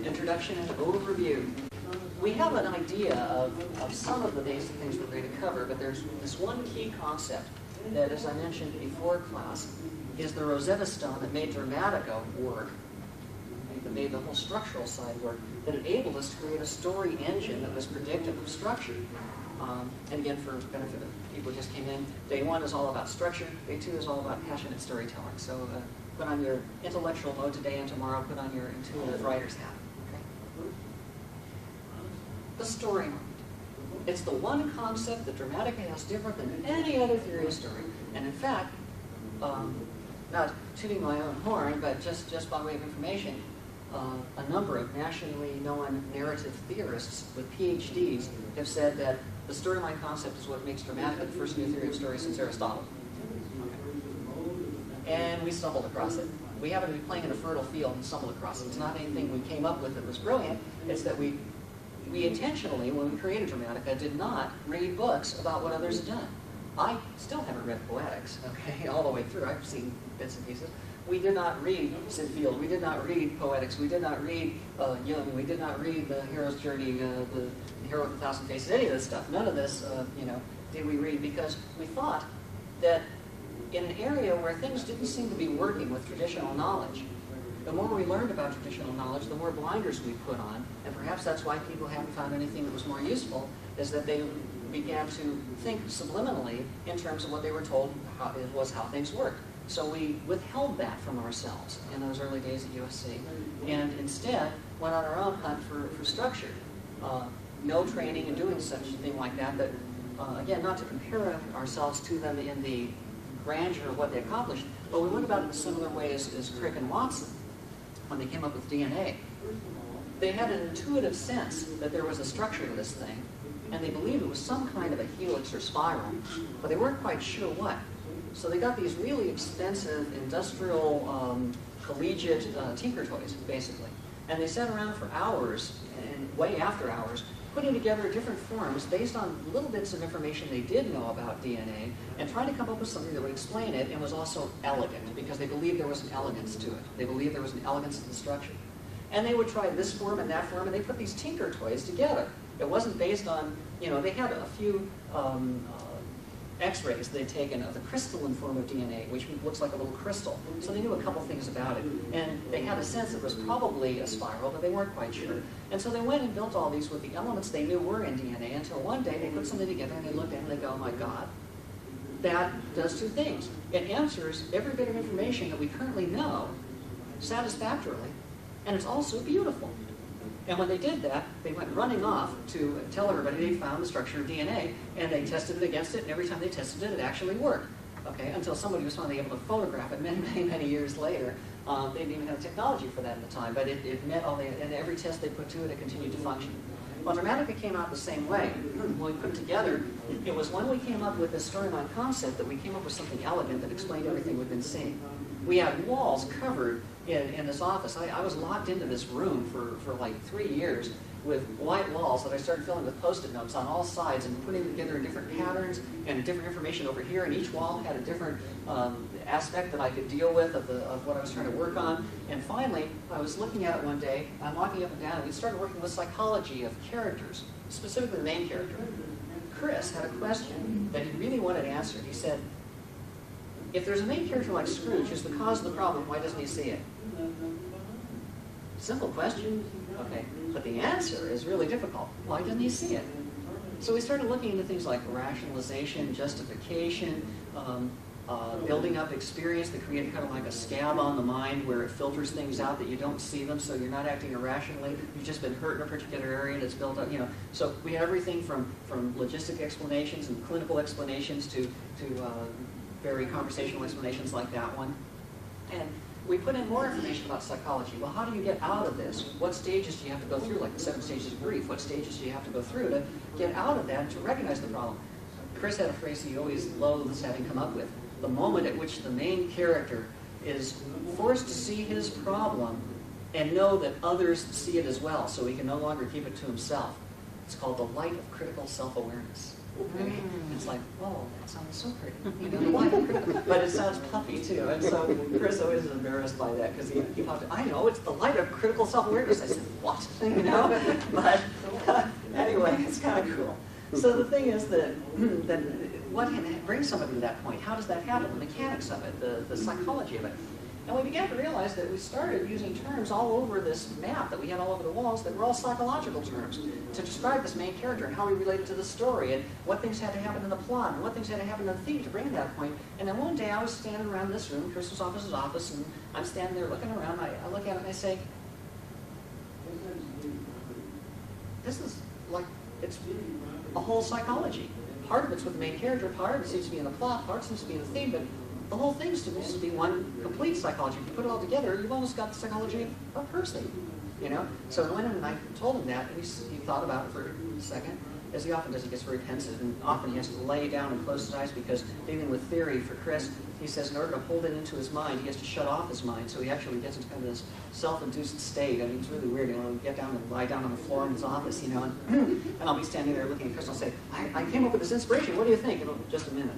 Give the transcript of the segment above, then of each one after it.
Introduction and overview. We have an idea of some of the basic things we're going to cover, but there's this one key concept that, as I mentioned before class, is the Rosetta Stone that made Dramatica work, that made the whole structural side work, that enabled us to create a story engine that was predictive of structure. And again, for benefit of people who just came in, day one is all about structure, day two is all about passionate storytelling. So put on your intellectual mode today, and tomorrow put on your intuitive writer's hat. Okay? The story mind. It's the one concept that Dramatica has different than any other theory of story. And in fact, not tooting my own horn, but just by way of information, a number of nationally known narrative theorists with PhDs have said that the storyline concept is what makes Dramatica the first new theory of story since Aristotle. And we stumbled across it. We happened to be playing in a fertile field and stumbled across it. It's not anything we came up with that was brilliant. It's that we intentionally, when we created Dramatica, did not read books about what others had done. I still haven't read Poetics, okay, all the way through. I've seen bits and pieces. We did not read Sid Field. We did not read Poetics. We did not read Jung. We did not read The Hero's Journey, The Hero with a Thousand Faces, any of this stuff. None of this, did we read, because we thought that in an area where things didn't seem to be working with traditional knowledge, the more we learned about traditional knowledge, the more blinders we put on, and perhaps that's why people haven't found anything that was more useful, is that they began to think subliminally in terms of what they were told was how things worked. So we withheld that from ourselves in those early days at USC, and instead went on our own hunt for structure. No training in doing such a thing like that, but again, not to compare ourselves to them in the grandeur of what they accomplished, but we went about it in a similar way as Crick and Watson when they came up with DNA. They had an intuitive sense that there was a structure to this thing, and they believed it was some kind of a helix or spiral, but they weren't quite sure what. So they got these really expensive industrial collegiate tinker toys, basically. And they sat around for hours, and way after hours, putting together different forms based on little bits of information they did know about DNA, and trying to come up with something that would explain it and was also elegant, because they believed there was an elegance to it. They believed there was an elegance to the structure. And they would try this form and that form, and they put these tinker toys together. It wasn't based on, they had a few X-rays they'd taken of the crystalline form of DNA, which looks like a little crystal. So they knew a couple things about it. And they had a sense it was probably a spiral, but they weren't quite sure. And so they went and built all these with the elements they knew were in DNA, until one day they put something together and they looked at it and they go, oh my God, that does two things. It answers every bit of information that we currently know satisfactorily, and it's also beautiful. And when they did that, they went running off to tell everybody they found the structure of DNA, and they tested it against it, and every time they tested it, it actually worked. Okay, until somebody was finally able to photograph it many years later. They didn't even have technology for that at the time, but it met all the, and every test they put to it, it continued to function. Well, Dramatica came out the same way. When we put it together, it was when we came up with this storyline concept that we came up with something elegant that explained everything we've been seeing. We had walls covered in this office. I was locked into this room for like 3 years with white walls that I started filling with Post-it notes on all sides and putting together different patterns and different information over here, and each wall had a different aspect that I could deal with of what I was trying to work on. And finally, I was looking at it one day, I'm walking up and down, and we started working with psychology of characters, specifically the main character. Chris had a question that he really wanted answered. He said, if there's a main character like Scrooge who's the cause of the problem, why doesn't he see it? Simple question, okay, but the answer is really difficult. Why doesn't he see it? So we started looking into things like rationalization, justification, building up experience that created kind of like a scab on the mind where it filters things out that you don't see them, so you're not acting irrationally. You've just been hurt in a particular area and it's built up, So we had everything from logistic explanations and clinical explanations to very conversational explanations like that one. And we put in more information about psychology. Well, how do you get out of this? What stages do you have to go through, like the 7 stages of grief? What stages do you have to go through to get out of that and to recognize the problem? Chris had a phrase he always loathes having come up with. The moment at which the main character is forced to see his problem and know that others see it as well, so he can no longer keep it to himself. It's called the light of critical self-awareness. Okay? It's like, whoa, that sounds so pretty. You know, the light of critical, but it sounds puffy too. And so Chris always is embarrassed by that because he popped, I know, it's the light of critical self-awareness. I said, what? You know? But anyway, it's kind of cool. So the thing is that, what brings somebody to that point? How does that happen? The mechanics of it, the psychology of it. And we began to realize that we started using terms all over this map that we had all over the walls that were all psychological terms to describe this main character and how he related to the story and what things had to happen in the plot and what things had to happen in the theme to bring to that point. And then one day I was standing around this room, Chris's office, and I'm standing there looking around. I look at it and I say, this is like, it's a whole psychology. Part of it's with the main character, part of it seems to be in the plot, part seems to be in the theme, but the whole thing seems to be one complete psychology. If you put it all together, you've almost got the psychology of a person, you know? So I went in and I told him that, and he thought about it for a second. As he often does, he gets very pensive, and often he has to lay down and close his eyes because dealing with theory for Chris, he says in order to hold it into his mind, he has to shut off his mind, so he actually gets into kind of this self-induced state. I mean, it's really weird. You know, he'll get down and lie down on the floor in his office, you know, and I'll be standing there looking at Chris, and I'll say, I came up with this inspiration. What do you think? And just a minute.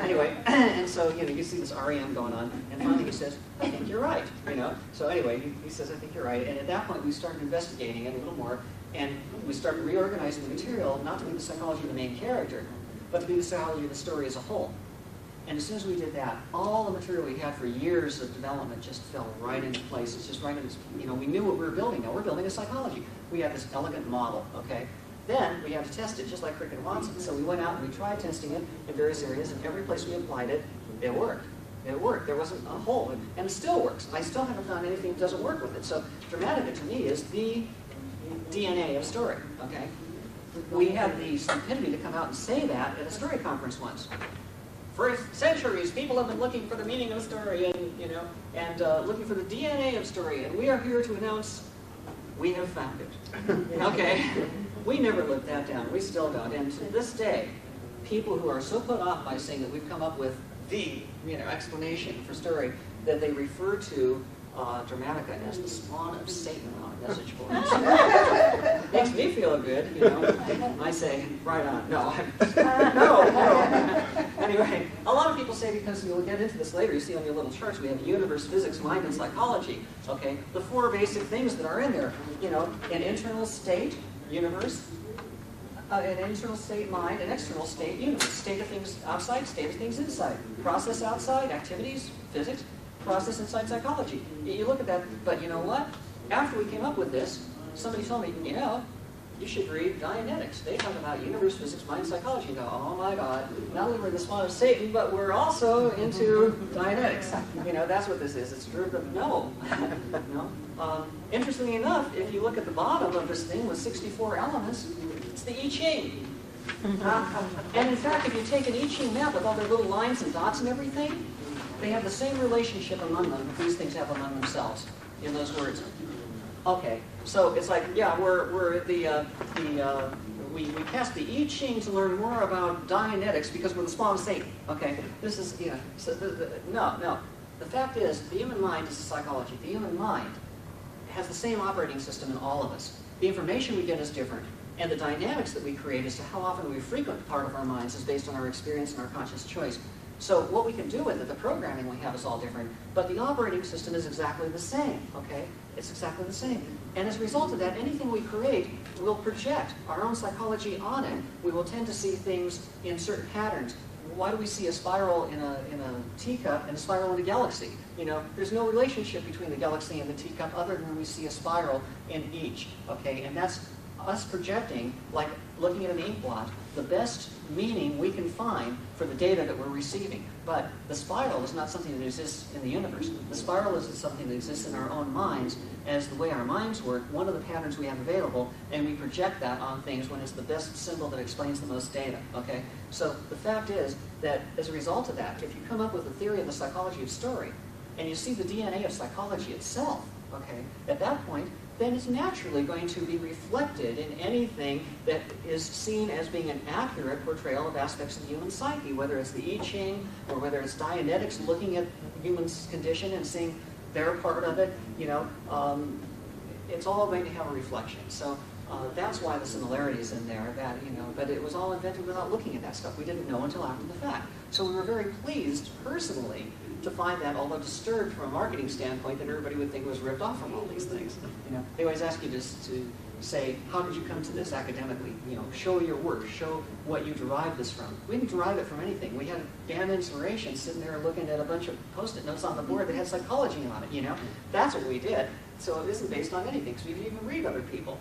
Anyway, and so, you know, you see this REM going on, and finally he says, I think you're right, you know. So anyway, he says, I think you're right, and at that point we started investigating it a little more, and we started reorganizing the material, not to be the psychology of the main character, but to be the psychology of the story as a whole. And as soon as we did that, all the material we had for years of development just fell right into place. It's just right into, you know, we knew what we were building now. We're building a psychology. We had this elegant model, okay? Then we had to test it just like Cricket and Watson. So we went out and we tried testing it in various areas, and every place we applied it, it worked. It worked. There wasn't a hole, and it still works. I still haven't found anything that doesn't work with it. So Dramatica to me is the DNA of story, okay? We had the stupidity to come out and say that at a story conference once. For centuries, people have been looking for the meaning of a story and, you know, and looking for the DNA of story, and we are here to announce we have found it. Okay? We never lived that down. We still don't. And to this day, people who are so put off by saying that we've come up with the, you know, explanation for story that they refer to Dramatica as the spawn of Satan on a message board. Makes me feel good, you know. I say, right on. No, no. Anyway, a lot of people say, because you'll get into this later, you see on your little charts, we have universe, physics, mind, and psychology. Okay, the four basic things that are in there. You know, an internal state, universe, an internal state, mind, an external state, universe. State of things outside, state of things inside. Process outside, activities, physics. Process inside psychology. You look at that, but you know what? After we came up with this, somebody told me, you know, you should read Dianetics. They talk about universe, physics, mind, psychology. You go, oh my God, not only we're the spawn of Satan, but we're also into Dianetics. You know, that's what this is. It's true, but no. No. Interestingly enough, if you look at the bottom of this thing with 64 elements, it's the I Ching. And in fact, if you take an I Ching map with all their little lines and dots and everything, they have the same relationship among them that these things have among themselves in those words. Okay, so it's like, yeah, we cast the I Ching to learn more about Dianetics because we're the spawn of Satan. Okay, this is, you know, so no. The fact is, the human mind is a psychology. The human mind has the same operating system in all of us. The information we get is different, and the dynamics that we create as to how often we frequent part of our minds is based on our experience and our conscious choice. So what we can do with it, the programming we have is all different, but the operating system is exactly the same, okay? It's exactly the same. And as a result of that, anything we create will project our own psychology on it. We will tend to see things in certain patterns. Why do we see a spiral in a teacup and a spiral in a galaxy? You know, there's no relationship between the galaxy and the teacup other than we see a spiral in each, okay? And that's us projecting, like looking at an ink blot, the best meaning we can find for the data that we're receiving. But the spiral is not something that exists in the universe. The spiral is something that exists in our own minds as the way our minds work, one of the patterns we have available, and we project that on things when it's the best symbol that explains the most data, okay? So the fact is that as a result of that, if you come up with a theory of the psychology of story, and you see the DNA of psychology itself, okay, at that point, then it's naturally going to be reflected in anything that is seen as being an accurate portrayal of aspects of the human psyche, whether it's the I Ching or whether it's Dianetics looking at the human condition and seeing their part of it, you know, it's all going to have a reflection. So That's why the similarities in there, that, you know, but it was all invented without looking at that stuff. We didn't know until after the fact. So we were very pleased, personally, to find that, although disturbed from a marketing standpoint, that everybody would think was ripped off from all these things. You know, they always ask you to say, how did you come to this academically? You know, show your work, show what you derived this from. We didn't derive it from anything. We had damn inspiration sitting there looking at a bunch of Post-it notes on the board that had psychology on it, you know? That's what we did. So it isn't based on anything, because we didn't even read other people.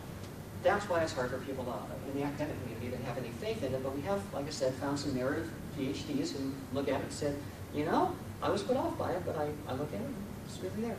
That's why it's hard for people in the academic community to have any faith in it, but we have, like I said, found some narrative PhDs who look at it and said, you know, I was put off by it, but I look at it, it's really there.